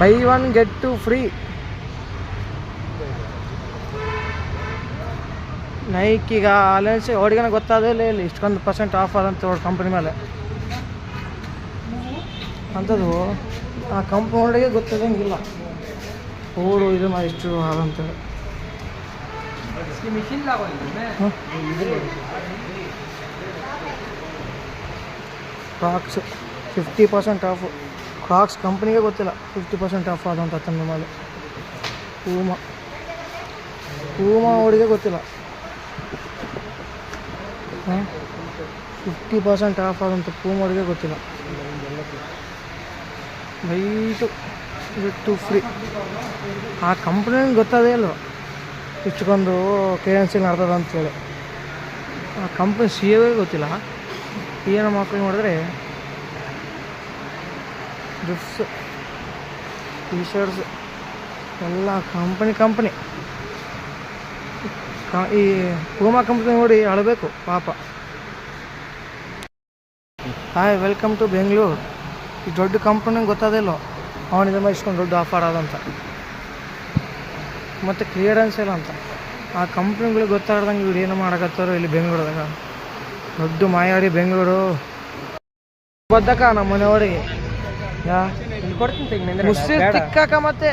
By 1 get 2 free. Nike ಈಗ ಅಲೆನ್ಸ್ ಹುಡುಗನ ಗೊತ್ತಾದಿಲ್ಲ ಇಲ್ಲಿ ಇಷ್ಟೊಂದು % ಆಫ್ ಆದಂತ ಕಂಪ್ನಿ ಮೇಲೆ ಅಂಥದ್ದು ಆ ಕಂಪ್ನಿ ಒಳಗೆ ಗೊತ್ತದಂಗಿಲ್ಲ ಓಡು ಇದು ಇಷ್ಟು ಆದಂತೇಳಿ. ಕ್ರಾಕ್ಸ್ 50% ಆಫ್. ಕ್ರಾಕ್ಸ್ ಕಂಪ್ನಿಗೆ ಗೊತ್ತಿಲ್ಲ 50% ಆಫ್ ಆದಂಥ ತನ್ನ ಮೇಲೆ. ಪೂಮಾ ಅವರಿಗೆ ಗೊತ್ತಿಲ್ಲ 50% ಆಫ್ ಆದಂಥ ಪೂಮಾ ಅವರಿಗೆ ಗೊತ್ತಿಲ್ಲ. ಬೈಟು ಬಿಟ್ಟು ಫ್ರೀ ಆ ಕಂಪ್ನಿಗೆ ಗೊತ್ತದೇ ಇಲ್ವ ಇಷ್ಟೊಂದು KNC ನಡ್ತದೆ ಅಂತೇಳಿ. ಆ ಕಂಪ್ನಿ CEO ಗೊತ್ತಿಲ್ಲ. ಏನು ಮಕ್ಕಳು ಮಾಡಿದ್ರೆ ಡ್ರೆಸ್ ಟೀ ಶರ್ಟ್ಸ್ ಎಲ್ಲ ಕಂಪ್ನಿ ಈ ಪೂಮಾ ಕಂಪ್ನಿ ನೋಡಿ ಅಳಬೇಕು ಪಾಪ. Hi, welcome to Bengaluru. ಈ ದೊಡ್ಡ ಕಂಪ್ನಿಗೆ ಗೊತ್ತಾದಿಲ್ಲೋ ಅವನಿಗೆ ಇಷ್ಟೊಂದು ದೊಡ್ಡ ಆಫರ್ ಆದಂತ ಮತ್ತು ಕ್ಲಿಯರೆನ್ಸ್ ಇಲ್ಲ ಅಂತ. ಆ ಕಂಪ್ನಿಗಳಿಗೆ ಗೊತ್ತಾಗ್ದಂಗೆ ಇವ್ರು ಏನು ಮಾಡಕತ್ತಾರೋ ಇಲ್ಲಿ ಬೆಂಗಳೂರದಾಗ. ದೊಡ್ಡ ಮಾಯಾಡಿ ಬೆಂಗಳೂರು ಬದ್ದಕ ನಮ್ಮ ಮನೆಯವರಿಗೆ ಮುಸ್ಸಿ ತಿಕ್ಕಾಕ ಮತ್ತೆ